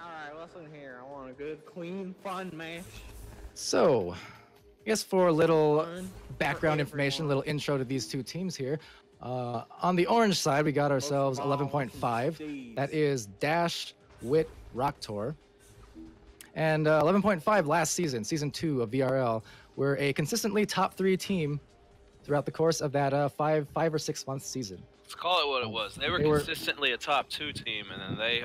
Alright, listen here. I want a good, clean, fun match. So, I guess for a little background information, a little intro to these two teams here. On the orange side, we got ourselves 11.5. That is DasHxL, Rocktor. And 11.5 last season, season 2 of VRL, were a consistently top 3 team throughout the course of that 5 or 6 month season. Let's call it what it was. They were consistently a top 2 team, and then they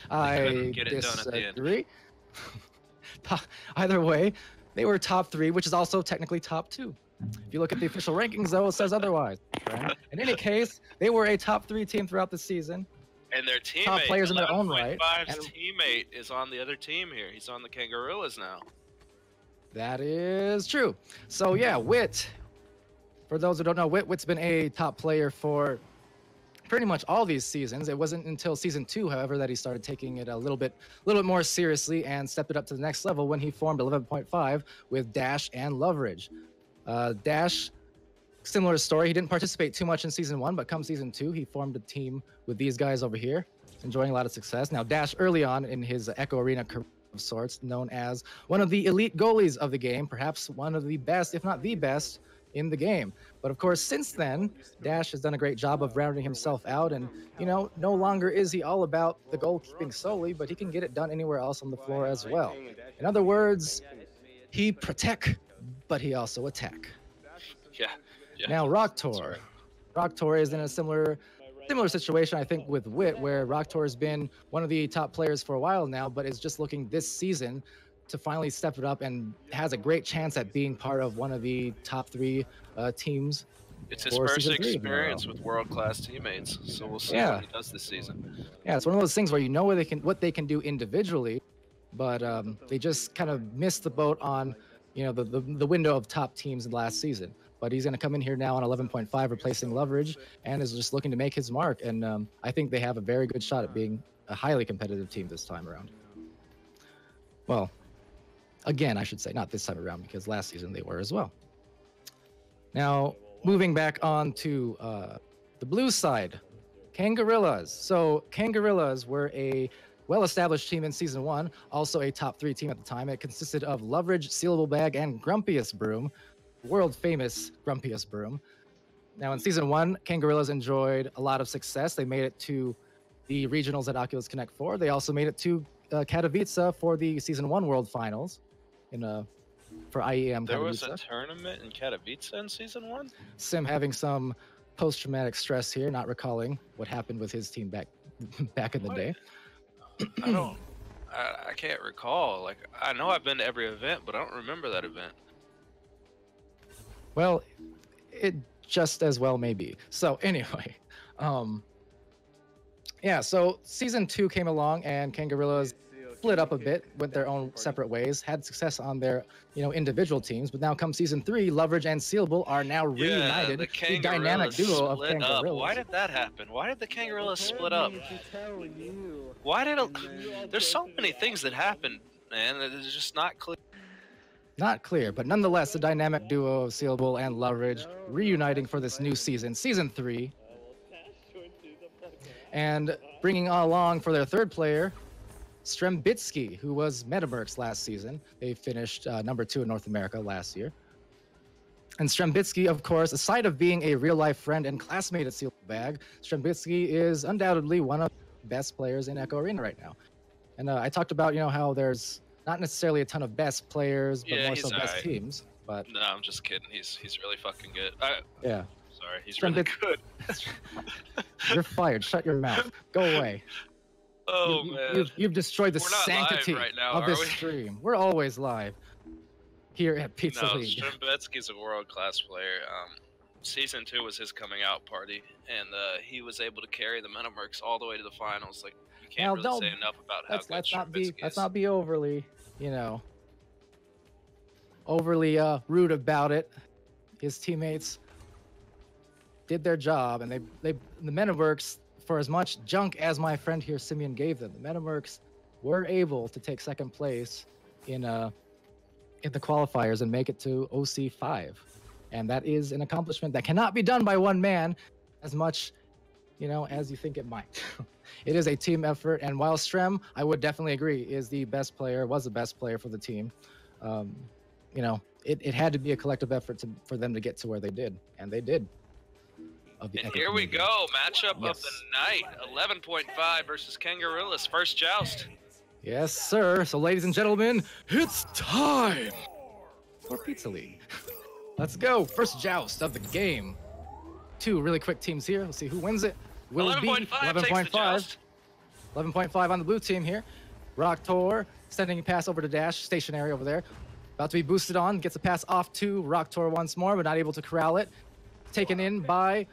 couldn't get it done at the end. Either way, they were top 3, which is also technically top 2. If you look at the official rankings, though, it says otherwise. Right? In any case, they were a top 3 team throughout the season. And their teammate, top players in their own right. And teammate is on the other team here. He's on the Kangorillaz now. That is true. So yeah, Wit. For those who don't know, Wit's been a top player for pretty much all these seasons. It wasn't until season 2, however, that he started taking it a little bit more seriously and stepped it up to the next level when he formed 11.5 with Dash and Loveridge. Dash, similar story. He didn't participate too much in season 1, but come season 2, he formed a team with these guys over here, enjoying a lot of success. Now, Dash early on in his Echo Arena career of sorts, known as one of the elite goalies of the game, perhaps one of the best, if not the best, in the game. But of course, since then, Dash has done a great job of rounding himself out, and you know, no longer is he all about the goalkeeping solely, but he can get it done anywhere else on the floor as well. In other words, he protect, but he also attack. Yeah. Now Rocktor. Rocktor is in a similar situation, I think, with Wit, where Rocktor has been one of the top players for a while now, but is just looking this season to finally step it up and has a great chance at being part of one of the top 3 teams. It's his first experience with world-class teammates, so we'll see what he does this season. Yeah, it's one of those things where you know what they can do individually, but they just kind of missed the boat on, you know, the window of top teams in last season. But he's going to come in here now on 11.5, replacing Loveridge, and is just looking to make his mark. And I think they have a very good shot at being a highly competitive team this time around. Well, again, I should say, not this time around, because last season they were as well. Now, moving back on to the blue side, Kangorillaz. So Kangorillaz were a well-established team in Season 1, also a top 3 team at the time. It consisted of Loveridge, Sealablebag, and Grumpiest Broom, world-famous Grumpiest Broom. Now, in Season 1, Kangorillaz enjoyed a lot of success. They made it to the regionals at Oculus Connect 4. They also made it to Katowice for the Season 1 World Finals for IEM Katowice. There was a tournament in Katowice in Season 1? Sim having some post-traumatic stress here, not recalling what happened with his team back in the day. I can't recall. Like, I know I've been to every event, but I don't remember that event. Well, it just as well may be. So anyway, yeah, so Season 2 came along and Kangorillaz split up a bit, went their own separate ways, had success on their, you know, individual teams, but now come Season 3, Loveridge and Sealable are now reunited. The dynamic duo of Kangorillaz. Why did that happen? Why did the Kangorillaz split up? Why did it... There's so many things that happened, man, that is just not clear. Not clear, but nonetheless, the dynamic duo of Sealable and Loveridge reuniting for this new season, Season 3. And bringing along for their third player, Strembitsky, who was Metamercs last season. They finished number 2 in North America last year. And Strembitsky, of course, aside of being a real-life friend and classmate at Sealablebag, Strembitsky is undoubtedly one of the best players in Echo Arena right now. And I talked about, you know, how there's not necessarily a ton of best players, but more so best teams. But no, I'm just kidding. He's really fucking good. Yeah. Sorry, he's really good. You're fired. Shut your mouth. Go away. Oh, man. You've destroyed the sanctity of this stream. We're always live here at Pizza League. Strembitsky's a world-class player. Season 2 was his coming out party, and he was able to carry the Metamercs all the way to the finals. Like, you can't really say enough about how good Strembitsky is. Let's not be overly, you know, rude about it. His teammates did their job, and the Metamercs, for as much junk as my friend here Simeon gave them, the Metamercs were able to take second place in the qualifiers and make it to OC5, and that is an accomplishment that cannot be done by one man. As much you know, as you think it might. It is a team effort, and while Strem, I would definitely agree, is the best player, was the best player for the team, you know, it had to be a collective effort for them to get to where they did, and they did. And here we go, matchup of the night, 11.5 versus Kangorillaz, first joust. Yes, sir. So, ladies and gentlemen, it's time for Pizza League. Let's go. First joust of the game. Two really quick teams here. Let's see who wins it. Will it be 11.5? 11.5 on the blue team here. Rocktor sending a pass over to Dash, stationary over there. About to be boosted on, gets a pass off to Rocktor once more, but not able to corral it. Taken in by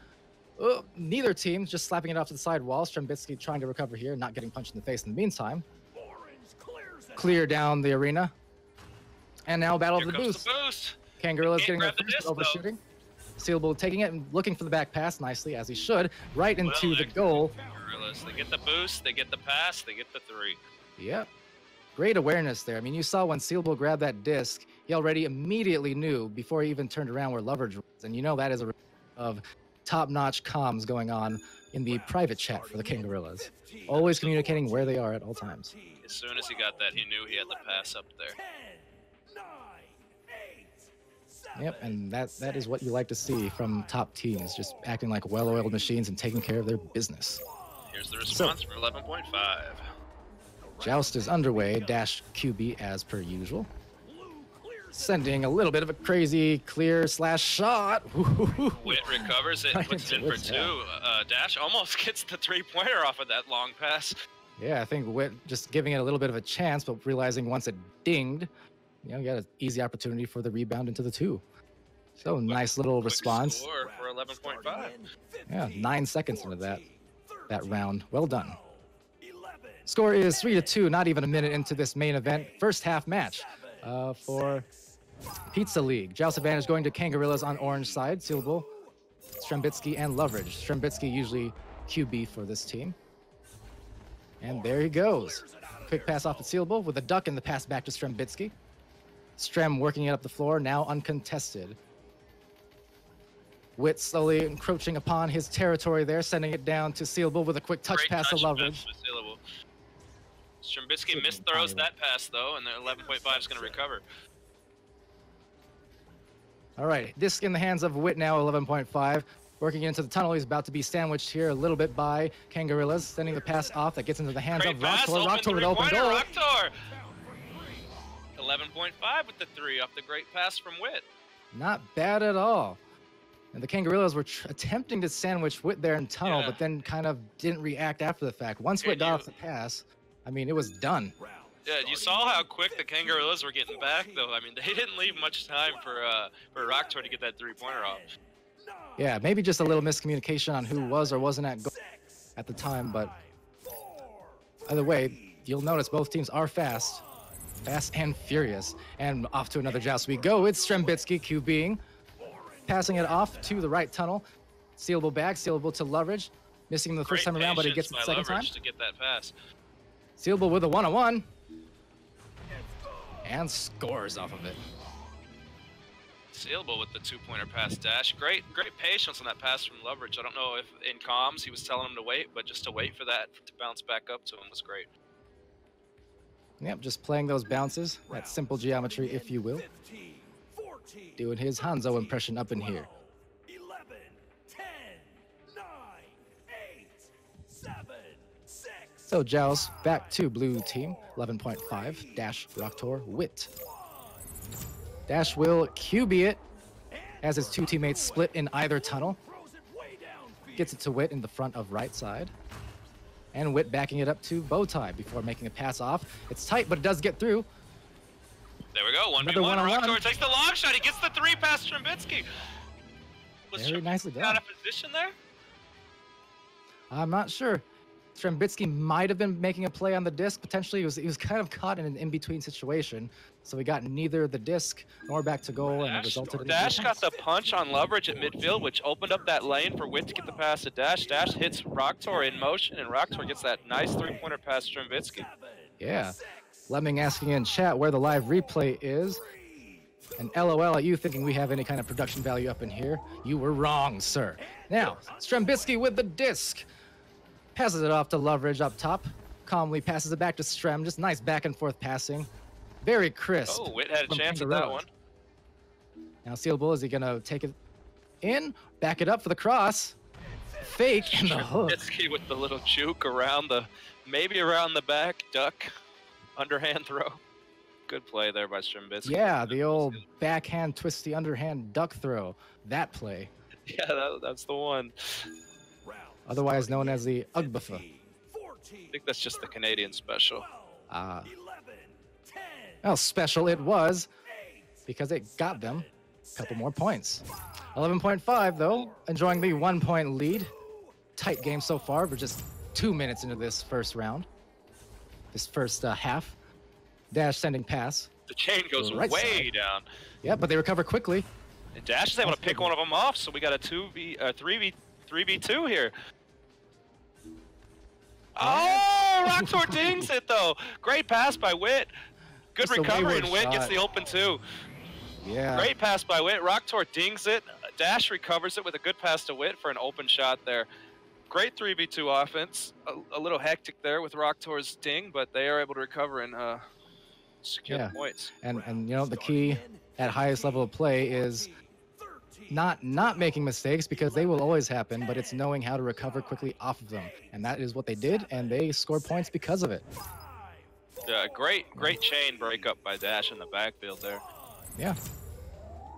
neither team, just slapping it off to the side wall. Strembitsky trying to recover here, not getting punched in the face in the meantime. Clear down the arena. And now battle of the boost. Kangorillaz getting the first overshooting. Sealable taking it and looking for the back pass nicely, as he should, right into the goal. They get the boost, they get the pass, they get the three. Yep. Great awareness there. I mean, you saw when Sealable grabbed that disc, he already immediately knew before he even turned around where Loveridge was. And you know that is a of top-notch comms going on in the private chat for the Kangorillaz. Always communicating where they are at all times. As soon as he got that, he knew he had the pass up there. Yep, and that is what you like to see from top teams, just acting like well-oiled machines and taking care of their business. Here's the response for 11.5. Joust is underway, Dash QB as per usual. Sending a little bit of a crazy clear slash shot. Witt recovers it, puts it in for two. Dash almost gets the three-pointer off of that long pass. Yeah, I think Witt just giving it a little bit of a chance, but realizing once it dinged, you know, you got an easy opportunity for the rebound into the two. So nice little response. Score for 11.5. Yeah, 9 seconds into that round. Well done. Score is 3-2, not even a minute into this main event. First half match for Pizza League. Joust advantage going to Kangorillaz on orange side. Sealable, Strembitsky, and Loveridge. Strembitsky usually QB for this team. And there he goes. Quick pass off to Sealable with a duck and the pass back to Strembitsky. Strem working it up the floor, now uncontested. Witt slowly encroaching upon his territory there, sending it down to Sealable with a quick touch pass to Loveridge. Strembitsky misthrows that pass though, and the 11.5 is going to recover. All right, disc in the hands of Witt now, 11.5. Working into the tunnel, he's about to be sandwiched here a little bit by Kangorillaz, sending the pass off that gets into the hands of Rocktor. Rocktor with open goal. Rocktor! 11.5 with the three off the great pass from Witt. Not bad at all. And the Kangorillaz were attempting to sandwich Witt there in tunnel, but then kind of didn't react after the fact. Once Witt got off the pass, I mean, it was done. Yeah, you saw how quick the Kangorillaz were getting back, though. I mean, they didn't leave much time for Rocktor to get that three-pointer off. Yeah, maybe just a little miscommunication on who was or wasn't at goal at the time, but either way, you'll notice both teams are fast and furious. And off to another joust we go. It's Strembitsky QBing, passing it off to the right tunnel. Sealable bag, Sealable to Loveridge, missing the first time around, but he gets it the second time. To get that pass. Sealable with a one-on-one, and scores off of it. Sealable with the two-pointer pass Dash. Great patience on that pass from Loveridge. I don't know if in comms he was telling him to wait, but just to wait for that to bounce back up to him was great. Yep, just playing those bounces, that simple geometry, if you will. Doing his Hanzo impression up in here. 11, 10, 9, 8, 7, 6. So Joust back to blue team, 11.5, Dash, Rocktor, Witt. Dash will QB it as his two teammates split in either tunnel. Gets it to Witt in the front of right side. And Witt backing it up to Bowtie before making a pass off. It's tight, but it does get through. There we go, 1v1. Rocktor takes the long shot. He gets the three past Strembitsky. Very nicely done. Out of position there? I'm not sure. Strembitsky might have been making a play on the disc. Potentially, he was kind of caught in an in-between situation. So he got neither the disc nor back to goal, and it resulted in Dash got the punch on Loveridge at midfield, which opened up that lane for Witt to get the pass to Dash. Dash hits Rocktor in motion, and Rocktor gets that nice three-pointer pass to Strembitsky. Yeah. Lemming asking in chat where the live replay is. And LOL at you thinking we have any kind of production value up in here. You were wrong, sir. Now, Strembitsky with the disc. passes it off to Loveridge up top. Calmly passes it back to Strem. Just nice back and forth passing. Very crisp. Oh, Witt had a chance at that one. Now Sealablebag, is he gonna take it in? Back it up for the cross. Fake and the hook. Strembitsky with the little juke around the, maybe around the back, duck, underhand throw. Good play there by Strembitsky. Yeah, the old backhand twisty underhand duck throw. That play. Yeah, that's the one. Otherwise known as the Ugbuffa. I think that's just the Canadian special. Ah. Well, special it was because it got them a couple more points. 11.5 though, enjoying the 1-point lead. Tight game so far. We're just 2 minutes into this first round. This first half. Dash sending pass. The chain goes way down. Yeah, but they recover quickly. And Dash is able to pick one of them off, so we got a 3v2 here. Oh, Rocktor dings it though. Great pass by Witt. Good recovery, and Witt gets the open 2. Yeah. Great pass by Witt. Rocktor dings it. Dash recovers it with a good pass to Witt for an open shot there. Great 3v2 offense. A little hectic there with Rocktor's ding, but they are able to recover and secure the points. And you know, the key at highest level of play is not making mistakes, because they will always happen, but it's knowing how to recover quickly off of them. And that is what they did, and they scored points because of it. Yeah, great chain breakup by Dash in the backfield there. Yeah.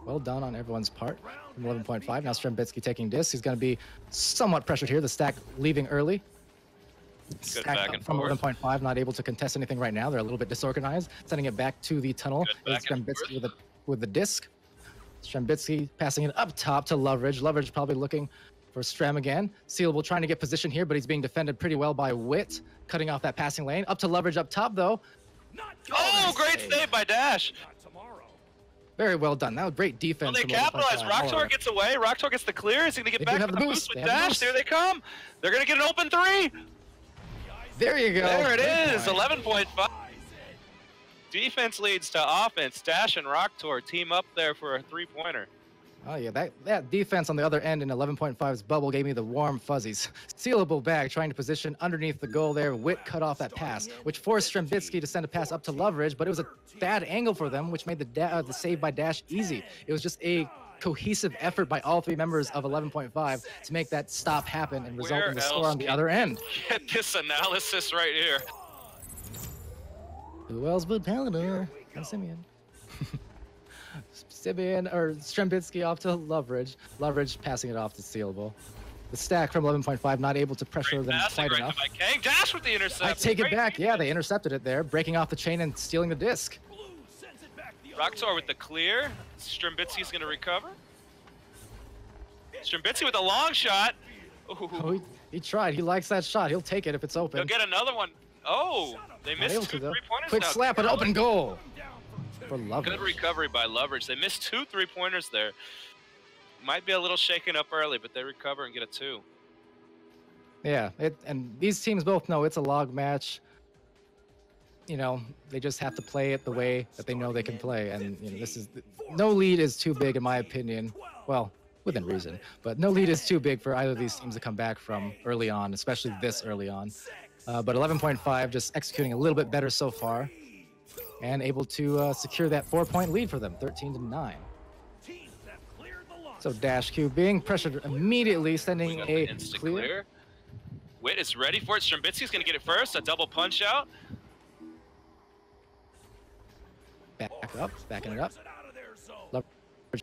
Well done on everyone's part. From 11.5, now Strembitsky taking disc. He's going to be somewhat pressured here. The stack leaving early. Good back and from forth. 11.5, not able to contest anything right now. They're a little bit disorganized. Sending it back to the tunnel. Strembitsky with the disc. Strembitsky passing it up top to Loveridge. Loveridge probably looking for Strem again. Sealable trying to get position here, but he's being defended pretty well by Witt. Cutting off that passing lane. Up to Loveridge up top, though. Oh, great save by Dash. Very well done. That was great defense. Well, they capitalize. Rocktor gets away. Rocktor gets the clear. Is he going to get back to the boost with Dash? There they come. They're going to get an open 3. There you go. There it is. 11.5. Defense leads to offense. Dash and Rocktor team up there for a 3-pointer. Oh, yeah. That defense on the other end in 11.5's bubble gave me the warm fuzzies. Sealablebag trying to position underneath the goal there. Witt cut off that pass, which forced Strembitsky to send a pass up to Loveridge, but it was a bad angle for them, which made the save by Dash easy. It was just a cohesive effort by all 3 members of 11.5 to make that stop happen and result in the score on the other end. Get this analysis right here. Who else but Palador and Simeon? Simeon or Strembitsky off to Loveridge. Loveridge passing it off to Sealable. The stack from 11.5 not able to pressure them quite enough. Dash with the intercept. I take it back. Yeah, they intercepted it there, breaking off the chain and stealing the disc. Rocktor with the clear. Strembitsky's going to recover. Strembitsky with a long shot. Oh, he tried. He likes that shot. He'll take it if it's open. He'll get another one. Oh, they missed 2 3-pointers. Quick slap, an open goal for Loveridge. Good recovery by Loveridge. They missed 2 3-pointers there. Might be a little shaken up early, but they recover and get a 2. Yeah, and these teams both know it's a log match. You know, they just have to play it the way that they know they can play, and you know, no lead is too big in my opinion. Well, within reason, but no lead is too big for either of these teams to come back from early on, especially this early on. But 11.5 just executing a little bit better so far, and able to secure that 4-point lead for them, 13-9. So DasHxL being pressured immediately, sending a clear. Witt is ready for it. Strembitsky's going to get it first. A double punch out. Back up, backing it up. Loveridge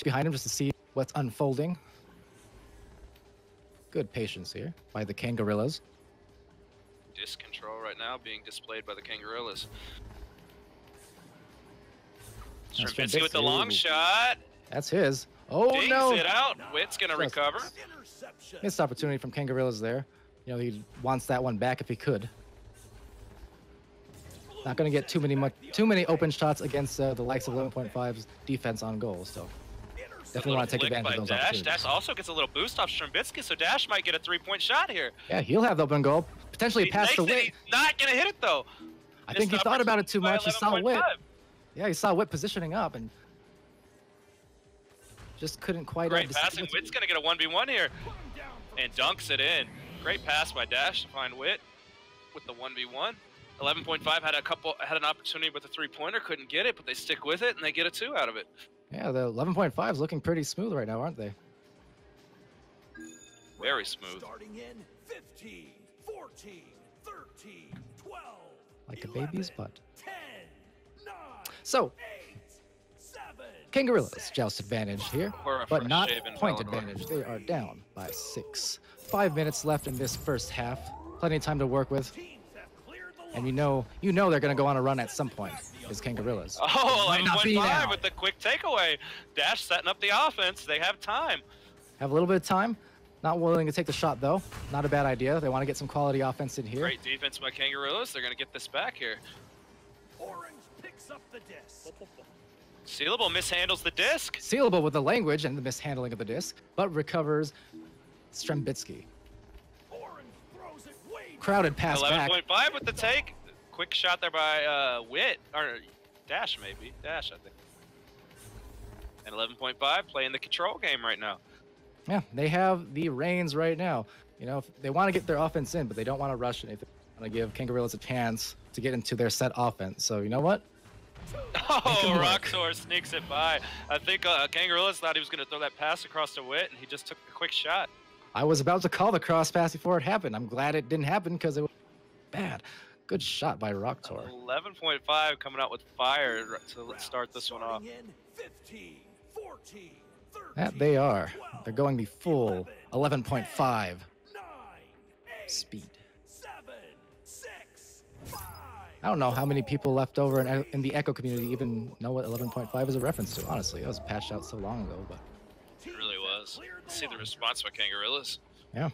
behind him just to see what's unfolding. Good patience here by the Kangorillaz. Disc control right now being displayed by the Kangorillaz. Strembitsky with the long shot. That's his. Oh Dings no! It out. Witt's gonna recover. Missed opportunity from Kangorillaz there. You know, he wants that one back if he could. Not going to get too many open shots against the likes of 11.5's defense on goal. So definitely want to take advantage of those opportunities. Dash also gets a little boost off Strembitsky, so Dash might get a 3-point shot here. Yeah, he'll have the open goal. Potentially pass the Witt. He's not going to hit it though. I think he thought about it too much. He saw Witt. Yeah, he saw Witt positioning up and just couldn't quite. Great passing. Witt's going to get a 1v1 here and dunks it in. Great pass by Dash to find Wit with the 1v1. 11.5 had an opportunity with a 3-pointer, couldn't get it, but they stick with it and they get a 2 out of it. Yeah, the 11.5 is looking pretty smooth right now, aren't they? Very smooth. Starting in 15, 14, 13, 12, Like a 11, baby's butt. 10, 9, So, 8, 7, Kangorillaz 6, joust advantage here, Or a but not fresh-shaven point Valinor. advantage. They are down by 6. 5 minutes left in this first half. Plenty of time to work with. teams have cleared the And you know they're going to go on a run at some point, is Kangorillaz. Oh, Might not be 11.5 now. with the quick takeaway. Dash setting up the offense. They have time. Have a little bit of time. Not willing to take the shot, though. Not a bad idea. They want to get some quality offense in here. Great defense by Kangorillaz. They're going to get this back here. Orange picks up the disc. Sealable mishandles the disc. Sealable with the language and the mishandling of the disc, but recovers Strembitsky. Orange throws it way Crowded pass back. 11.5 with the take. Quick shot there by Wit, or Dash maybe. Dash, I think. And 11.5 playing the control game right now. Yeah, they have the reins right now. You know, if they want to get their offense in, but they don't want to rush anything. They want to give Kangorillaz a chance to get into their set offense. So, you know what? Oh, Rocktor sneaks it by. I think Kangorillaz thought he was going to throw that pass across to Wit, and he just took a quick shot. I was about to call the cross pass before it happened. I'm glad it didn't happen because it was bad. Good shot by Rocktor. 11.5 coming out with fire to start this one off. starting in 15, 14, 13, That they are. 12, They're going the full 11.5 9, 8, speed. 7, 6, 5. I don't know how many people left over in the Echo community even know what 11.5 is a reference to. Honestly, that was patched out so long ago, but It really was. See the response by Kangorillaz. yeah.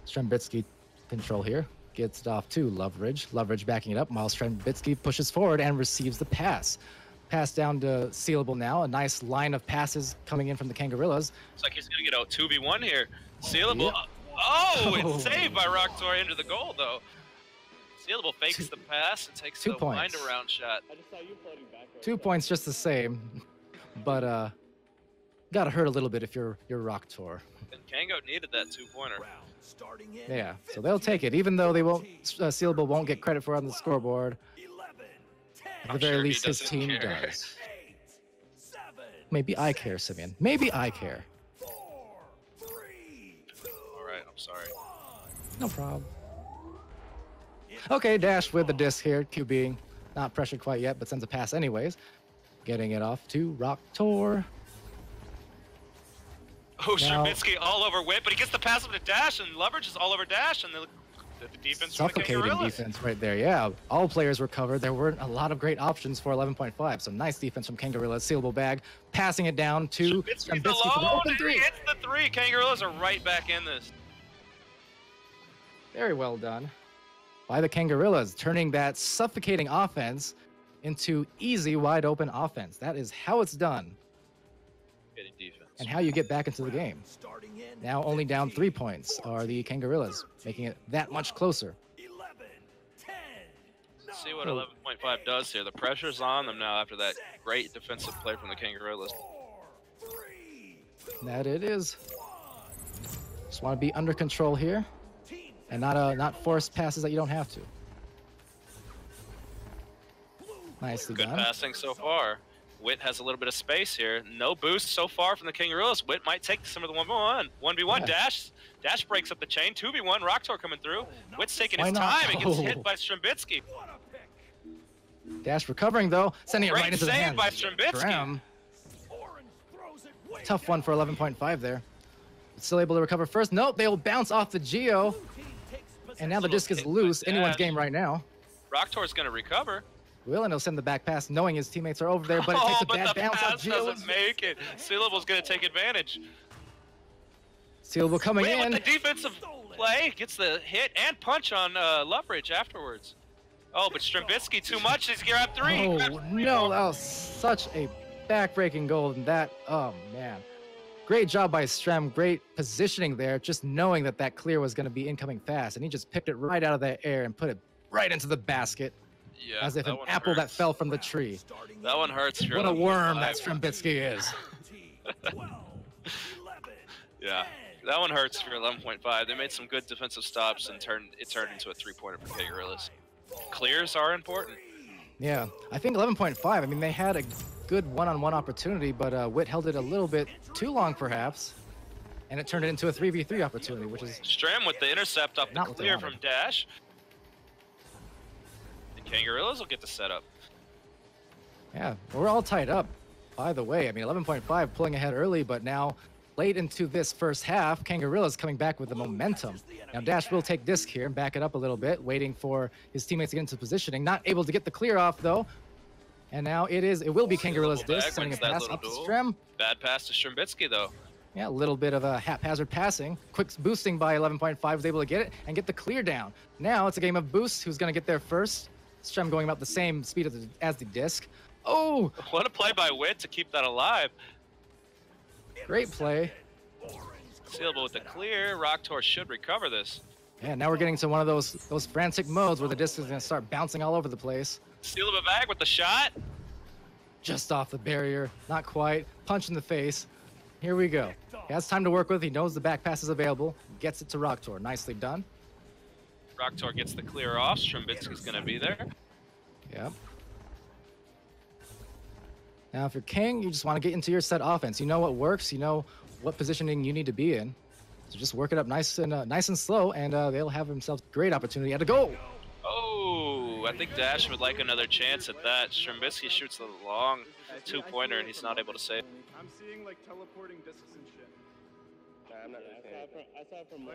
Strembitsky control here. Gets it off to Loveridge. Loveridge backing it up while Strembitsky pushes forward and receives the pass. Pass down to Sealable now. A nice line of passes coming in from the Kangorillaz. Looks like he's going to get out 2v1 here. Sealable. Yep. Oh, Oh. it's saved by Rocktor into the goal, though. Sealable fakes the pass and takes 2 the points. wind-around shot. I just saw you floating back. 2 points just the same, but gotta hurt a little bit if you're Rocktor. And Kango needed that 2-pointer. Round starting in Yeah, so they'll take it, even though they won't. Sealable won't get credit for it on the scoreboard. 11, 10, At the I'm very sure he least, his doesn't team care. does. 8, 7, Maybe I care, Simeon. Maybe I care. 4, 3, 2, All right, I'm sorry. 1. No problem. Okay, Dash with the disc here, QBing. Not pressured quite yet, but sends a pass anyways. Getting it off to Rocktor. Oh, Now- Strembitsky all over Wit, but he gets the pass up to Dash, and Loveridge is all over Dash, and the defense from the Suffocating Kangorillaz. defense right there. Yeah, all players were covered. There weren't a lot of great options for 11.5. So nice defense from Kangorillaz. Sealable bag, passing it down to Strembitsky's Strembitsky for the alone, open and he three. hits the 3. Kangorillaz are right back in this. Very well done by the Kangorillaz, turning that suffocating offense into easy, wide open offense. That is how it's done Getting defense. and how you get back into the game. Starting in Now only down 3 15, points are the Kangorillaz, making it that much closer. 11, 10, See what 11.5 does here. The pressure's on them now after that great defensive play from the Kangorillaz. 4, 3, 2, That it is. 1. Just want to be under control here Teams and not force passes that you don't have to. Nicely Good done. passing so far. Wit has a little bit of space here. No boost so far from the Kangorillaz. Wit might take some of the 1v1. 1v1 Yeah. Dash breaks up the chain. 2v1 Rocktor coming through. Wit's taking Why his not? time. It gets Oh. hit by Strembitsky. What a pick. Dash recovering though, sending it Great right into the save hands. by Strembitsky. Graham. Orange throws it way Tough one for 11.5 there. Still able to recover first. Nope, they'll bounce off the Geo. Blue team takes And now the disc is Hit by loose. Anyone's Dash. game right now. Rocktor's going to recover. Will, and he'll send the back pass knowing his teammates are over there, but it takes a but bad the bounce off pass Geo. doesn't make it. Sealable's going to take advantage. Sealable coming Wit in. with the defensive play. Gets the hit and punch on Loveridge afterwards. Oh, but Strembitsky too much. He's grabbed 3. Oh Grabs 3 no, more. that was such a back-breaking goal. And that, oh man. Great job by Strem, great positioning there, just knowing that that clear was going to be incoming fast. And he just picked it right out of the air and put it right into the basket Yeah, as if that an one apple that hurts. fell from the tree. That one hurts. if you're What a worm 11.5. that Strembitsky is. 13, 12, 11, Yeah, That one hurts for 11.5. They made some good defensive stops and it turned into a 3-pointer for Kangorillaz. Clears are important. Yeah, I think 11.5. I mean, they had a good one-on-one opportunity, but Wit held it a little bit too long, perhaps, and it turned it into a 3v3 opportunity, which is Strem with the intercept off the not what they clear wanted. from Dash. And Kangorillaz will get the setup. Yeah, we're all tied up. By the way, I mean, 11.5 pulling ahead early, but now late into this first half, Kangorillaz coming back with the momentum. Now Dash will take disc here and back it up a little bit, waiting for his teammates to get into positioning. Not able to get the clear off though. And now it will be Kangorillaz disc, sending a pass up to Strem. Bad pass to Strembitsky though. Yeah, a little bit of a haphazard passing. Quick boosting by 11.5 was able to get it and get the clear down. Now it's a game of boost. Who's going to get there first? Strem going about the same speed as the disc. Oh! What a play by Wit to keep that alive. Great play. Sealable with the clear. Rocktor should recover this. Yeah, now we're getting to one of those frantic modes where the disc is going to start bouncing all over the place. Sealablebag with the shot. Just off the barrier. Not quite. Punch in the face. Here we go. He has time to work with. He knows the back pass is available. Gets it to Rocktor. Nicely done. Rocktor gets the clear off. Strembitsky's going to be there. Yep. Now, if you're King, you just want to get into your set offense. You know what works. You know what positioning you need to be in. So just work it up nice and slow, and they'll have themselves a great opportunity at a goal. Oh, I think Dash would like another chance at that. Strembitsky shoots a long 2-pointer, and he's not able to save. I'm seeing like teleporting discs and shit. I saw it from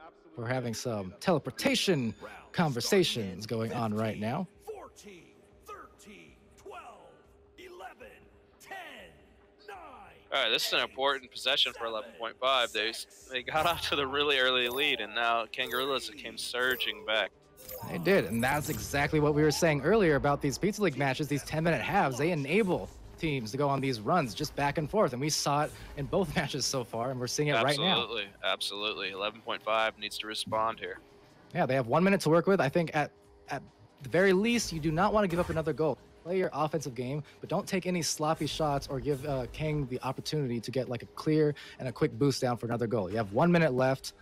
absolutely. We're having some teleportation conversations going on right now. 14, 13, 12, 11, 10, 9. All right, this is an important possession for 11.5. They got off to the really early lead, and now Kangorillaz came surging back. They did, and that's exactly what we were saying earlier about these Pizza League matches, these 10-minute halves. They enable teams to go on these runs just back and forth, and we saw it in both matches so far, and we're seeing it right now. Absolutely. 11.5 needs to respond here. Yeah, they have 1 minute to work with. I think at the very least, you do not want to give up another goal. Play your offensive game, but don't take any sloppy shots or give Kang the opportunity to get like a clear and a quick boost down for another goal. You have 1 minute left.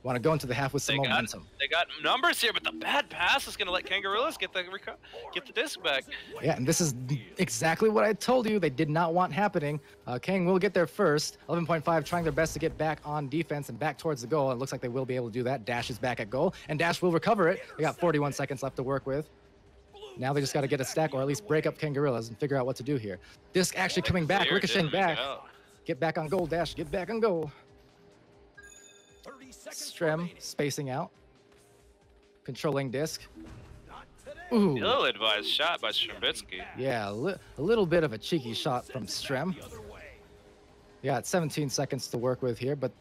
Want to go into the half with some momentum. They got numbers here, but the bad pass is going to let Kangorillaz get the disc back. Yeah, and this is exactly what I told you they did not want happening. Kang will get there first. 11.5 trying their best to get back on defense and back towards the goal. It looks like they will be able to do that. Dash is back at goal, and Dash will recover it. They got 41 seconds left to work with. Now they just got to get a stack or at least break up Kangorillaz and figure out what to do here. Disc actually coming back, ricocheting back. Get back on goal, Dash. Get back on goal. Strem spacing out. Controlling disc. Ooh. Ill-advised shot by Strembitsky. Yeah, a little bit of a cheeky shot from Strem. Yeah, it's 17 seconds to work with here, but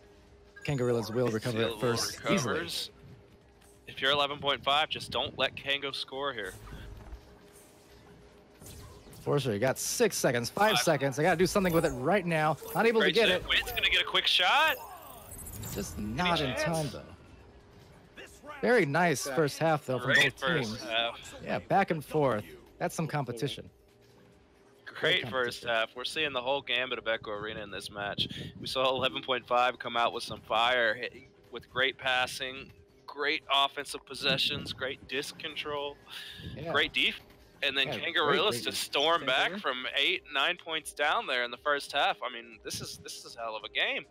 Kangorillaz will recover it first easily. If you're 11.5, just don't let Kango score here. For sure, you got 6 seconds, 5 seconds. I got to do something with it right now. Not able to get it. Wit's going to get a quick shot. Just not in time, though. Very nice first half, though, from both teams. Yeah, back and forth. That's some competition. Great first half. We're seeing the whole gambit of Echo Arena in this match. We saw 11.5 come out with some fire, with great passing, great offensive possessions, great disc control, great defense. And then Kangorillaz to storm back from 8, 9 points down there in the first half. I mean, this is a hell of a game.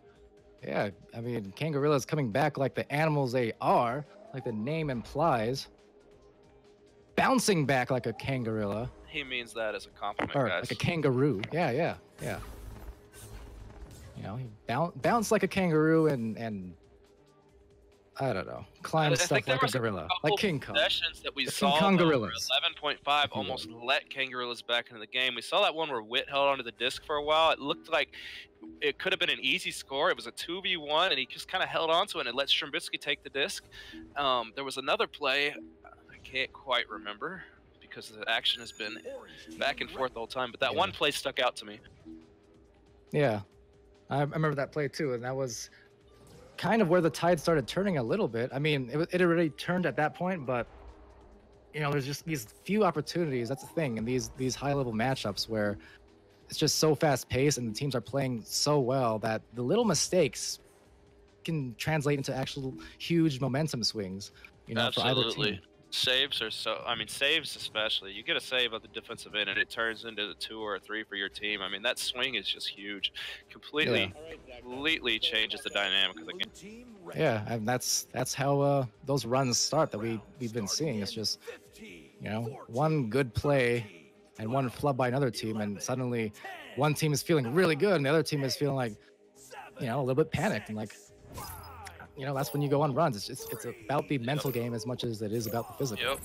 Yeah, I mean, Kangorillaz coming back like the animals they are, like the name implies. Bouncing back like a Kangorilla. He means that as a compliment, or guys. like a kangaroo. Yeah. You know, he bounced like a kangaroo and I don't know, climb stuff like a gorilla, like King Kong. Possessions that we The saw, King Kongorillaz. 11.5 almost let Kangorillaz back into the game. We saw that one where Wit held onto the disc for a while. It looked like it could have been an easy score. It was a 2v1, and he just kind of held onto it and let Strembitsky take the disc. There was another play, I can't quite remember because the action has been back and forth the whole time, but that one play stuck out to me. Yeah, I remember that play too, and that was kind of where the tide started turning a little bit. I mean, it already turned at that point, but you know, there's just these few opportunities. That's the thing, and these high-level matchups where it's just so fast paced, and the teams are playing so well that the little mistakes can translate into actual huge momentum swings. You know, for either Absolutely. team. Saves are so. I mean, saves especially. You get a save at the defensive end, and it turns into the 2 or a 3 for your team. I mean, that swing is just huge. Completely changes the dynamic of the game. Yeah, and that's how those runs start that we've been seeing. It's just, you know, one good play and one flub by another team, and suddenly one team is feeling really good and the other team is feeling like, you know, a little bit panicked, and like, you know, that's when you go on runs. It's about the mental game as much as it is about the physical.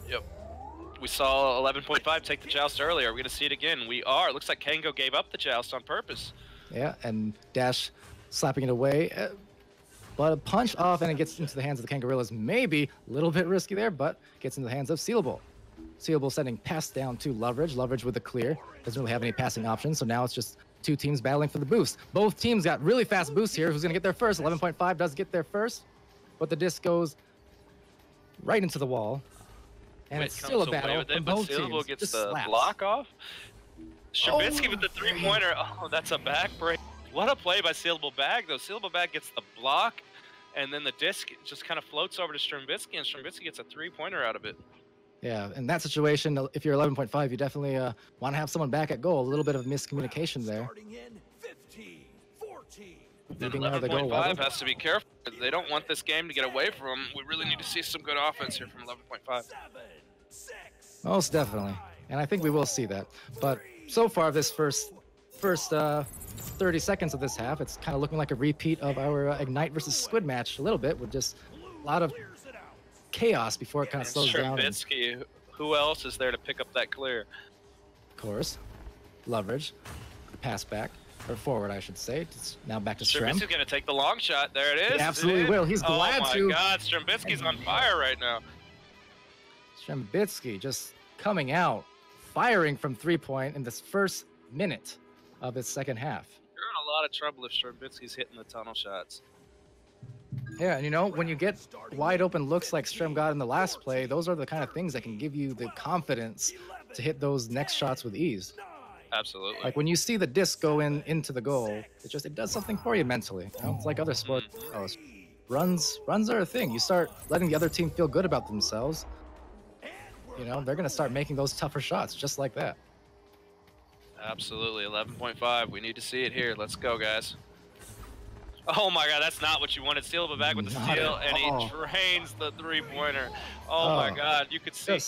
Yep. We saw 11.5 take the joust earlier. We're going to see it again. We are. It looks like Kango gave up the joust on purpose. Yeah, and Dash slapping it away. But a punch off, and it gets into the hands of the Kangorillaz. Maybe a little bit risky there, but gets into the hands of Sealable. Sealable sending pass down to Loveridge. Loveridge with the clear. Doesn't really have any passing options, so now it's just two teams battling for the boost. Both teams got really fast boosts here. Who's going to get there first? 11.5 does get there first, but the disc goes right into the wall. And it's still a battle from both teams. Gets Just the slaps. block off. Strembitsky with the 3-pointer. Oh, that's a back break. What a play by Sealablebag, though. Sealablebag gets the block, and then the disc just kind of floats over to Strembitsky, and Strembitsky gets a 3-pointer out of it. Yeah, in that situation, if you're 11.5, you definitely want to have someone back at goal. A little bit of miscommunication there. And 11.5 has to be careful. They don't want this game to get away from them. We really need to see some good offense here from 11.5. Most definitely, and I think we will see that. But so far, this first 30 seconds of this half, it's kind of looking like a repeat of our Ignite versus Squid match a little bit, with just a lot of chaos before it kind of slows down. Strembitsky, who else is there to pick up that clear? Of course, Loveridge, pass back, or forward, I should say. It's now back to Strem. Strembitsky's going to take the long shot. There it is. He absolutely will. He's glad to. Oh my God, Strembitsky's on fire right now. Strembitsky just coming out, firing from 3-point in this first minute of his second half. You're in a lot of trouble if Strembitsky's hitting the tunnel shots. Yeah, and you know, when you get wide open looks like Strem got in the last play, those are the kind of things that can give you the confidence to hit those next shots with ease. Absolutely. Like when you see the disc go into the goal, it does something for you mentally. You know, it's like other sports. Runs are a thing. You start letting the other team feel good about themselves. You know, they're gonna start making those tougher shots just like that. Absolutely. 11.5. We need to see it here. Let's go, guys. Oh my God, that's not what you wanted. Sealablebag with the steal, and he drains the 3-pointer. Oh my God, you could see.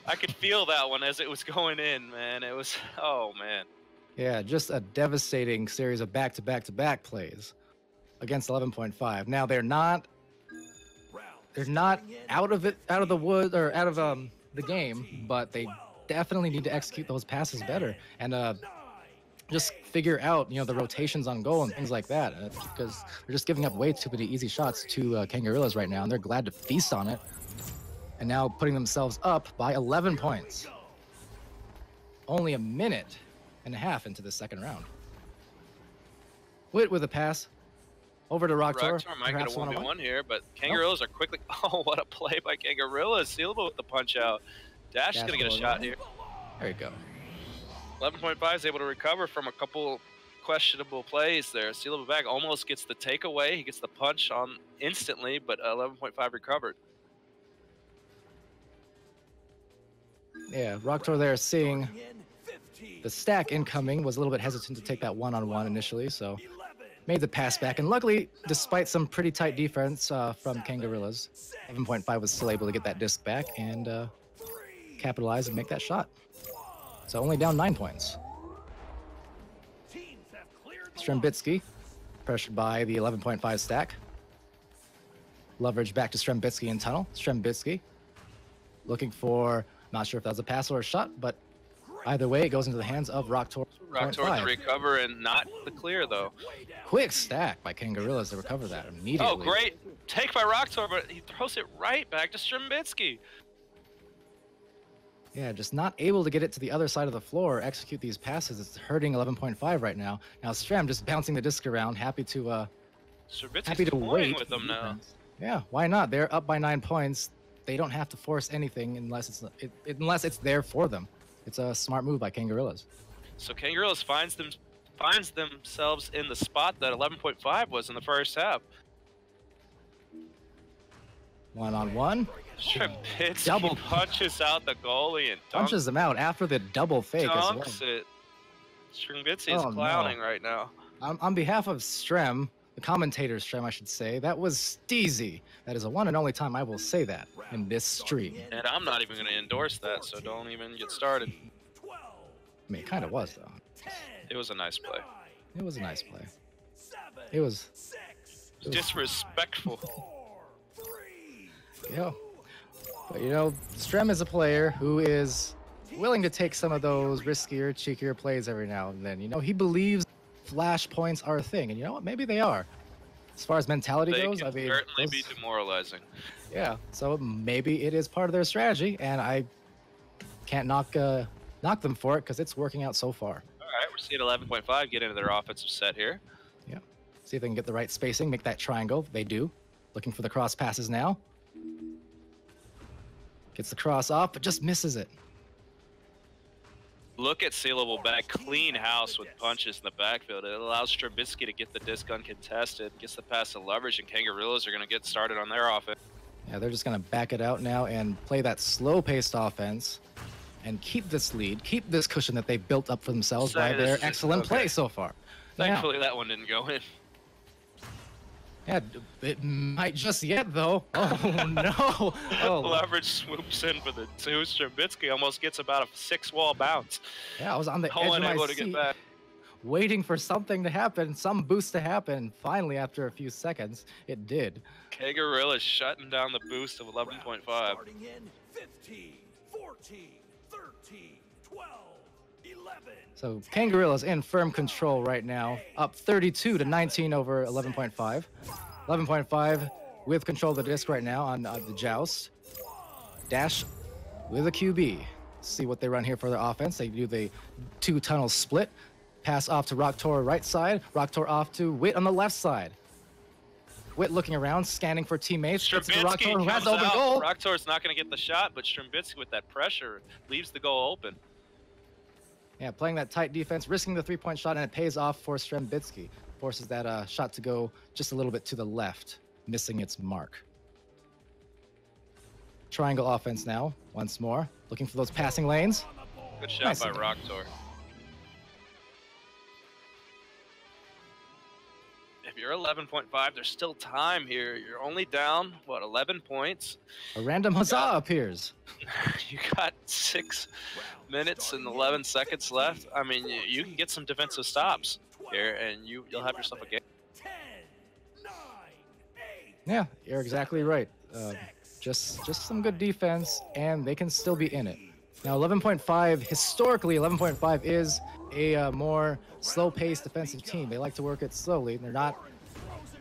I could feel that one as it was going in, man. It was, oh man. Yeah, just a devastating series of back-to-back-to-back plays against 11.5. Now they're not out of the wood, or out of the game, but they definitely need to execute those passes better and just figure out, you know, the rotations on goal and things like that, because they're just giving up way too many easy shots to Kangorillaz right now, and they're glad to feast on it. And now putting themselves up by 11 points. Only a minute and a half into the second round. With a pass over to Rocktor. Rocktor might get a 1v1 here, but Kangorillaz are quickly. Oh, what a play by Kangorillaz. Sealable with the punch out. Dash is going to get a shot here. There you go. 11.5 is able to recover from a couple questionable plays there. Sealablebag almost gets the takeaway. He gets the punch on instantly, but 11.5 recovered. Yeah, Rocktor there seeing the stack incoming, was a little bit hesitant to take that one-on-one initially, so made the pass back. And luckily, despite some pretty tight defense from Kangorillaz, 11.5 was still able to get that disc back and capitalize and make that shot. So only down 9 points. Strembitsky, pressured by the 11.5 stack. Loveridge back to Strembitsky in tunnel. Strembitsky looking for, not sure if that was a pass or a shot, but either way, it goes into the hands of Rocktor. Rocktor to recover and not the clear, though. Quick stack by Kangorillaz to recover that immediately. Oh, great take by Rocktor, but he throws it right back to Strembitsky. Yeah, just not able to get it to the other side of the floor, execute these passes. It's hurting 11.5 right now. Now Strem just bouncing the disc around, happy to wait with them now. Yeah, why not? They're up by 9 points. They don't have to force anything unless it's there for them. It's a smart move by Kangorillaz. So Kangorillaz finds themselves in the spot that 11.5 was in the first half. 1-on-1. Strembitsky Double punches out the goalie and punches them out after the double fake as well. dunks it. Strembitsky is Oh, clowning no. right now. On behalf of Strem, the commentator Strem, I should say, that was steezy. That is the one and only time I will say that in this stream. And I'm not even going to endorse that, so don't even get started. I mean, it kind of was, though. It was a nice play. It was a nice play. It was Disrespectful. Yeah. But, you know, Strem is a player who is willing to take some of those riskier, cheekier plays every now and then. You know, he believes flash points are a thing, and you know what? Maybe they are. As far as mentality They goes, can I mean, certainly be demoralizing. yeah. So maybe it is part of their strategy, and I can't knock them for it because it's working out so far. All right, we're seeing 11.5 get into their offensive set here. Yeah. See if they can get the right spacing, make that triangle. They do. Looking for the cross passes now. Gets the cross off, but just misses it. Look at Sealablebag, clean house with punches in the backfield. It allows Strembitsky to get the disc uncontested, gets the pass to Loveridge, and Kangorillaz are going to get started on their offense. Yeah, they're just going to back it out now and play that slow-paced offense and keep this lead, keep this cushion that they've built up for themselves by their excellent play so far. Thankfully, that one didn't go in. Yeah, it might just yet, though. Oh, no. Oh, Loveridge swoops in for the two. Strembitsky almost gets about a 6-wall bounce. yeah, I was on the edge of my Unable to seat, get back. waiting for something to happen, some boost to happen. Finally, after a few seconds, it did. Kangorillaz shutting down the boost of 11.5. Starting in 15, 14, 13, 12, 11. So Kangorillaz in firm control right now, up 32-19 over 11.5. 11.5 with control of the disc right now on the joust. Dash with a QB. See what they run here for their offense. They do the 2-tunnel split. Pass off to Rocktor right side. Rocktor off to Witt on the left side. Witt looking around, scanning for teammates. Gets to Strembitsky Rocktor, who has comes the open out. goal. Rocktor's not going to get the shot, but Strembitsky with that pressure leaves the goal open. Yeah, playing that tight defense, risking the 3-point shot, and it pays off for Strembitsky. Forces that shot to go just a little bit to the left, missing its mark. Triangle offense now, once more. Looking for those passing lanes. Good shot Nice by again. Rocktor. If you're 11.5, there's still time here. You're only down, what, 11 points? A random huzzah appears. You got 6 minutes and 11 seconds left. I mean, you can get some defensive stops here, and you'll have yourself a game. 10, 9, 8. Yeah, you're exactly right. Just some good defense, and they can still be in it. Now, 11.5, historically, 11.5 is a more slow-paced defensive team. They like to work it slowly. They're not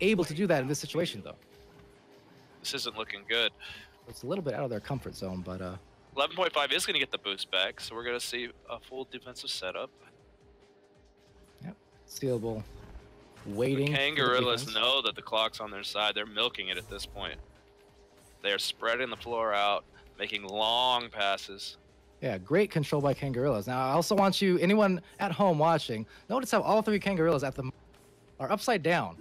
able to do that in this situation, though. This isn't looking good. It's a little bit out of their comfort zone, but 11.5 is going to get the boost back, so we're going to see a full defensive setup. yep, Sealable waiting. for the Kangorillaz defense. know that the clock's on their side. They're milking it at this point. They are spreading the floor out, making long passes. Yeah, great control by Kangorillaz. Now, I also want you, anyone at home watching, notice how all 3 Kangorillaz are upside down.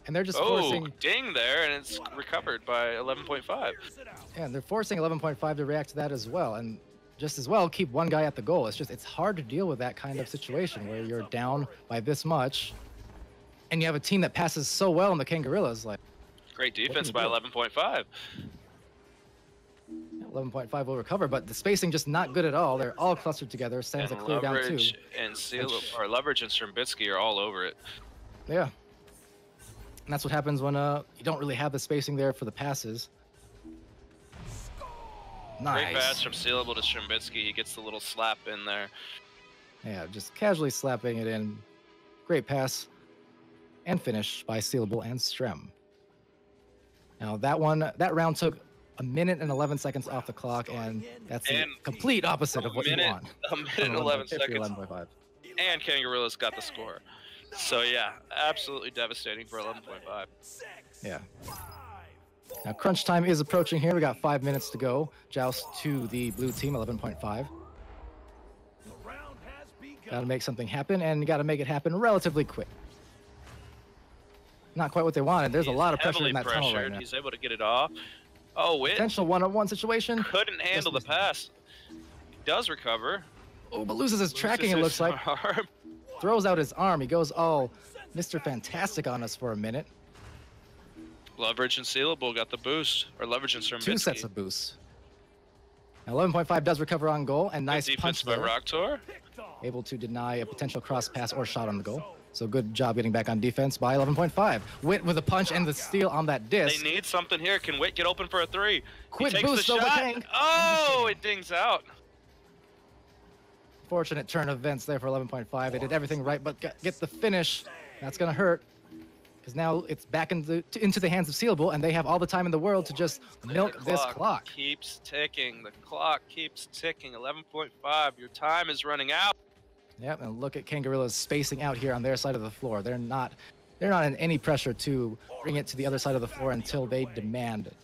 And they're just Oh, forcing, ding there, and it's recovered by 11.5. yeah, they're forcing 11.5 to react to that as well. And just as well, keep one guy at the goal. It's hard to deal with that kind of situation where you're down by this much, and you have a team that passes so well in the Kangorillaz. Like, Great defense you by do? 11.5. 11.5 will recover, but the spacing just not good at all. They're all clustered together. Stands And a clear down two. Loveridge and Loveridge and Strembitsky are all over it. Yeah. And that's what happens when you don't really have the spacing there for the passes. Nice. Great pass from Sealable to Strembitsky. He gets the little slap in there. Yeah, just casually slapping it in. Great pass and finish by Sealable and Strem. Now that round took a minute and 11 seconds off the clock, and that's the And complete opposite of what you want. A minute and 11 seconds. 11.5. And Kangorillaz got the score. So yeah, absolutely devastating for 11.5. Yeah. Now crunch time is approaching here. We got 5 minutes to go. Joust to the blue team, 11.5. Got to make something happen, and you got to make it happen relatively quick. Not quite what they wanted. There's a lot of pressure in that tunnel right now. He's able to get it off. Oh, Wit Potential one-on-one situation. couldn't handle the pass. He does recover. Oh, but loses his tracking, it looks like. Arm. Throws out his arm. He goes all Mr. Fantastic on us for a minute. Loveridge and Sealable got the boost. Or Loveridge and Strembitsky. 2 sets of boosts. 11.5 does recover on goal, and nice Good punch defense by there. Rocktor. Able to deny a potential cross pass or shot on the goal. So good job getting back on defense by 11.5. Wit with a punch and the steal on that disc. They need something here. Can Wit get open for a 3? Quick he takes boost the over shot. Kang. Oh, it dings out. Fortunate turn of events there for 11.5. They did everything right, but get the finish. That's going to hurt. Because now it's back into the hands of Sealable, and they have all the time in the world to just milk this clock. Keeps ticking. The clock keeps ticking. 11.5. Your time is running out. Yep, and look at Kangorillaz spacing out here on their side of the floor. They're not in any pressure to bring it to the other side of the floor until they demand it.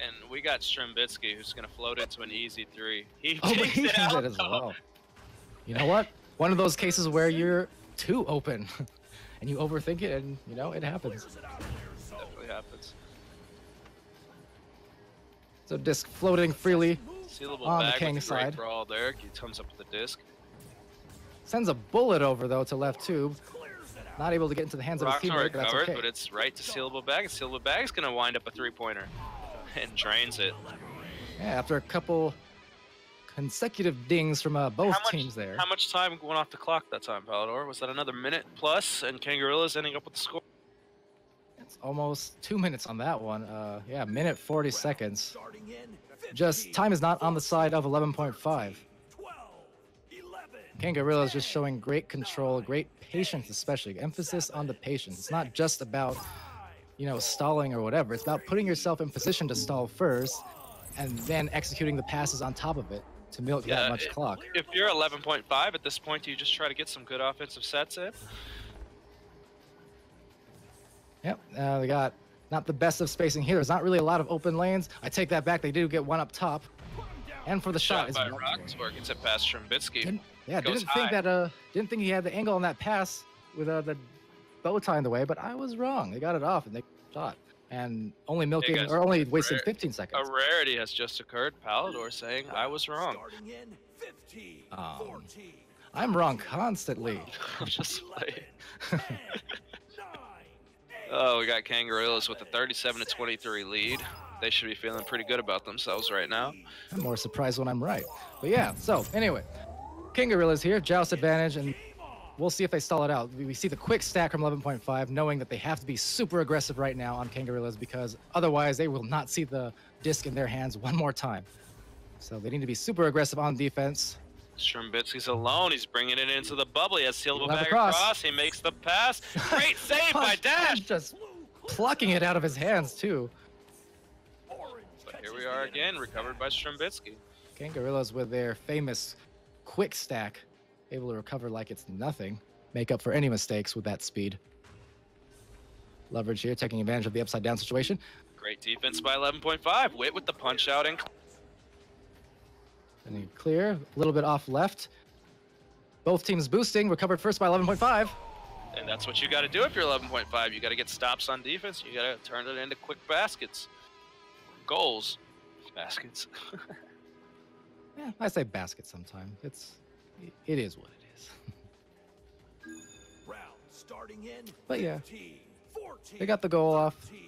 And we got Strembitsky, who's going to float into an easy 3. He Oh, takes he it does out. it as well. You know what? One of those cases where you're too open, and you overthink it, and you know it happens. Definitely happens. So disc floating freely Sealable on the bag Kang with a great side. brawl there. He comes up with the disc. Sends a bullet over though to left tube. Not able to get into the hands of his Rocktor teammate, but that's recovered, okay. but it's right to Sealable Bag. And Sealable Bag's going to wind up a 3-pointer and drains it. Yeah, after a couple consecutive dings from both teams there. How much time went off the clock that time, Palador? Was that another minute plus? And Kangorillaz ending up with the score? It's almost 2 minutes on that one. Yeah, minute 40 seconds. Starting in 15, Just time is not on the side of 11.5. 12, 11, Kangorillaz is just showing great control, great patience especially. Emphasis on the patience. It's not just about, you know, stalling or whatever. It's about putting yourself in position to stall first and then executing the passes on top of it to milk that much clock. If you're 11.5 at this point, do you just try to get some good offensive sets in? Yep, they got not the best of spacing here. There's not really a lot of open lanes. I take that back. They do get one up top. And for the shot is by Rocktor gets it past Strembitsky. didn't think he had the angle on that pass with the bow tie in the way, but I was wrong. They got it off and they shot. And only milking guys, or only wasting rare. 15 seconds. A rarity has just occurred. Palador saying, I was wrong. starting in 15, 14, I'm wrong constantly. I'm just playing. 10, 9, 8, Oh, we got Kangorillaz with a 37-23 lead. They should be feeling pretty good about themselves right now. I'm more surprised when I'm right. But yeah, so anyway, Kangorillaz here, joust advantage, and we'll see if they stall it out. We see the quick stack from 11.5, knowing that they have to be super aggressive right now on Kangorillaz because otherwise they will not see the disc in their hands one more time. So they need to be super aggressive on defense. Strembitsky's alone. He's bringing it into the bubble. He has Sealable Love the Bag cross. across. He makes the pass. Great save by Dash. Just plucking it out of his hands too. But here we are again, recovered by Strembitsky. Kangorillaz with their famous quick stack, able to recover like it's nothing, make up for any mistakes with that speed. Loveridge here taking advantage of the upside down situation. Great defense by 11.5. Wit with the punch out and And he clear, a little bit off left. Both teams boosting, recovered first by 11.5. and that's what you got to do if you're 11.5. You got to get stops on defense. You got to turn it into quick baskets. Goals. Baskets. Yeah, I say basket sometimes. It is what it is. round starting in But yeah, 15, 14, they got the goal off. 13,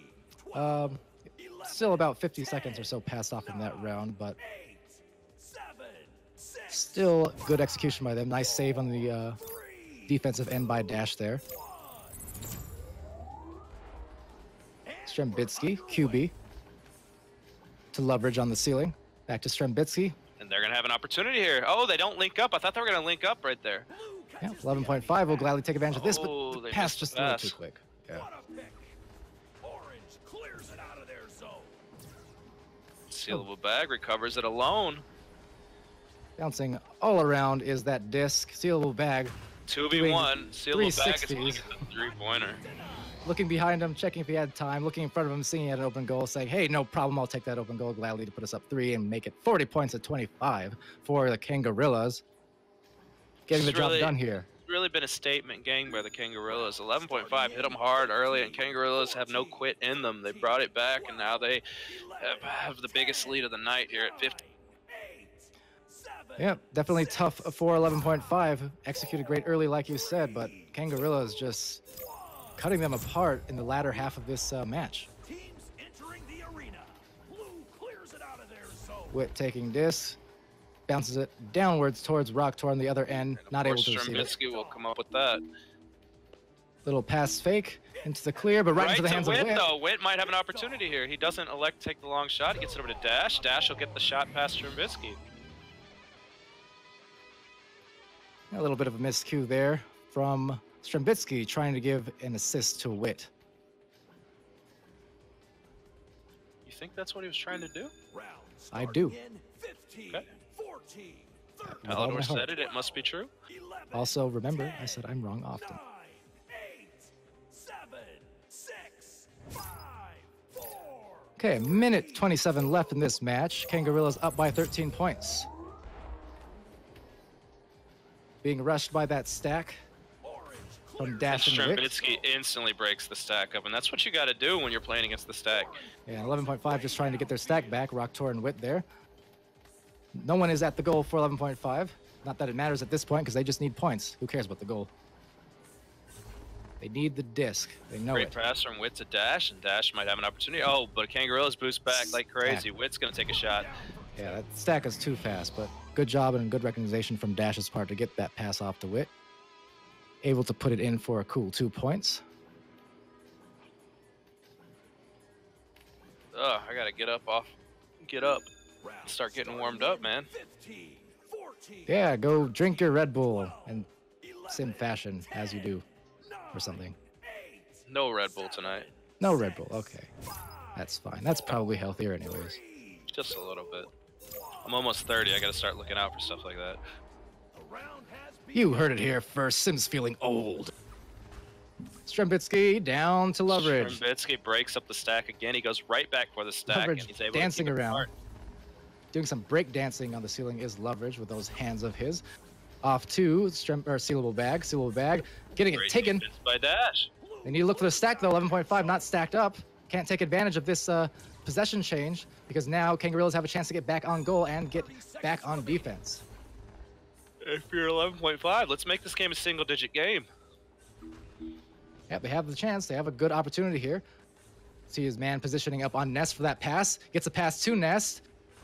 12, 11, Still about 50 seconds or so passed off in that round, but 8, 7, 6, still good execution by them. Nice save on the 3, defensive end by Dash there. Strembitsky, QB. To Loveridge on the ceiling. Back to Strembitsky. And they're going to have an opportunity here. Oh, they don't link up. I thought they were going to link up right there. Yeah, 11.5 will gladly take advantage of this, Oh, but the they pass missed just the a little pass. too quick. Yeah. What a pick. Orange clears it out of their zone. Sealable Bag recovers it alone. Bouncing all around is that disc. Sealable Bag 2v1. Sealable Bag is 360s. going to get the three-pointer. looking behind him, checking if he had time, looking in front of him, seeing he had an open goal, saying, hey, no problem, I'll take that open goal gladly to put us up 3 and make it 40 points at 25 for the Kangorillaz. getting the It's job really- done here. It's really been a statement game by the Kangorillas. 11.5 hit them hard early, and Kangorillas have no quit in them. They brought it back, and now they have the biggest lead of the night here at 50. Yeah, definitely tough for 11.5. Executed great early, like you said, but Kangorillaz just cutting them apart in the latter half of this match. Teams entering the arena. Blue clears it out of their zone. Wit taking this, bounces it downwards towards Rocktor on the other end, not able to receive it. Strembitsky will come up with that. Little pass fake into the clear, but right into the hands of Wit, Wit. though. Wit might have an opportunity here. He doesn't elect to take the long shot. He gets it over to Dash. Dash will get the shot past Strembitsky. A little bit of a miscue there from Strembitsky trying to give an assist to Wit. You think that's what he was trying to do? Round I do. in 15, Okay. 14, 13, With all my Palador heart. said it. It must be true. 11, Also, remember, I said I'm wrong often. 9, 8, 7, 6, 5, 4. Okay, a minute 27 left in this match. Kangorillaz up by 13 points. Being rushed by that stack Orange from clears Dash and Wit. Strembitsky instantly breaks the stack up, and that's what you got to do when you're playing against the stack. Yeah, 11.5 just trying to get their stack back. Rocktor and Wit there. No one is at the goal for 11.5. Not that it matters at this point because they just need points. Who cares about the goal? They need the disc. They know Great it. pass from Wit to Dash, and Dash might have an opportunity. Oh, but Kangorillaz boost back like crazy. Wit's going to take a shot. Yeah, that stack is too fast, but good job and good recognition from Dash's part to get that pass off to Wit. Able to put it in for a cool 2 points. Ugh, I got to get up. Start getting warmed up, man. 15, 14, Yeah, go drink your Red Bull and sim fashion as you do, or something. No Red Bull tonight. No Red Bull, okay. That's fine. That's probably healthier anyways. Just a little bit. I'm almost 30. I got to start looking out for stuff like that. the round has You heard it here first. Sim's feeling old. Strembitsky down to Loveridge. Strembitsky breaks up the stack again. He goes right back for the stack, and Loveridge he's able dancing to keep it around. apart. Doing some break dancing on the ceiling is Loveridge with those hands of his. Off to Sealablebag. Sealablebag getting it Great taken. defense by Dash. They need to look for the stack though. 11.5 not stacked up. Can't take advantage of this possession change because now Kangorillaz have a chance to get back on goal and get back on defense. If you're 11.5, let's make this game a single-digit game. Yeah, they have the chance. They have a good opportunity here. See his man positioning up on Nest for that pass. Gets a pass to Nest.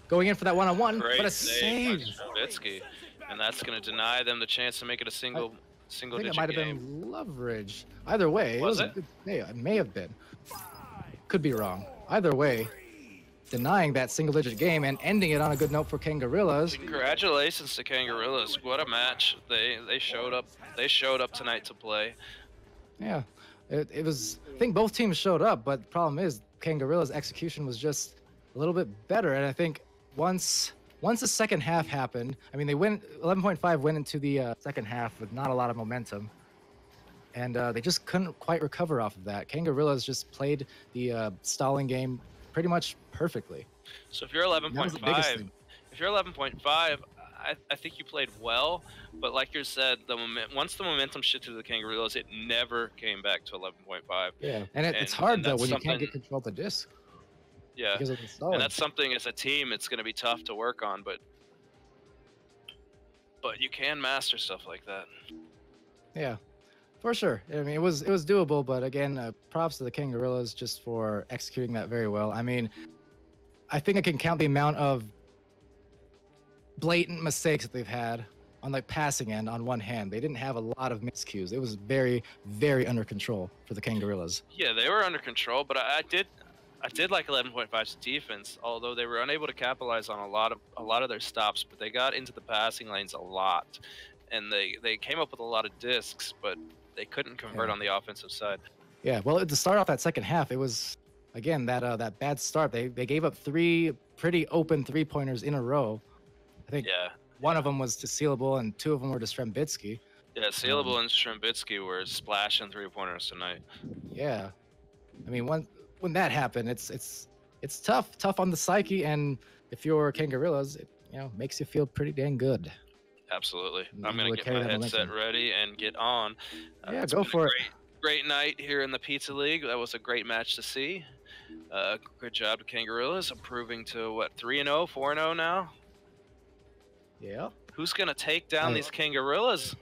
Going in for that one-on-one, Great but a save save. by Strembitsky, and that's going to deny them the chance to make it a I think single-digit it might have game. been Loveridge. Either way, Was a it? good- yeah, it may have been. Could be wrong. Either way, denying that single-digit game and ending it on a good note for Kangorillaz. Congratulations to Kangorillaz. What a match. They showed up. They showed up tonight to play. Yeah, it was. I think both teams showed up, but the problem is Kangorillaz' execution was just a little bit better. And I think once the second half happened, I mean, they went 11.5 went into the second half with not a lot of momentum, and they just couldn't quite recover off of that. Kangorillaz just played the stalling game pretty much perfectly. So if you're That was the biggest 11.5, thing. if you're 11.5, I think you played well. But like you said, once the momentum shifted to the Kangorillaz, it never came back to 11.5. Yeah, and it's And- hard and though that's when you can't something- get control of the disc Yeah, because of the stalling. and that's something as a team it's going to be tough to work on, but you can master stuff like that. Yeah, for sure. I mean, it was doable, but again, props to the Kangorillaz just for executing that very well. I mean, I think I can count the amount of blatant mistakes that they've had on the passing end on one hand. They didn't have a lot of miscues. It was very, very under control for the Kangorillaz. Yeah, they were under control, but I did like 11.5's defense, although they were unable to capitalize on a lot of their stops. But they got into the passing lanes a lot, and they came up with a lot of discs, but they couldn't convert Yeah. on the offensive side. Yeah, well, to start off that second half, it was again that bad start. They gave up 3 pretty open 3-pointers in a row. I think Yeah, one of them was to Sealable and 2 of them were to Strembitsky. yeah. Sealable and Strembitsky were splashing 3-pointers tonight. Yeah, I mean, when that happened, it's tough on the psyche, and if you're Kangorillaz, it makes you feel pretty dang good. Absolutely. You I'm going would to get carry my that headset momentum. ready and get on. Yeah, It's go been a for it. Great night here in the Pizza League. That was a great match to see. Good job to Kangorillaz, improving to what, 3-0, 4-0 now? Yeah. Who's going to take down these Kangorillaz?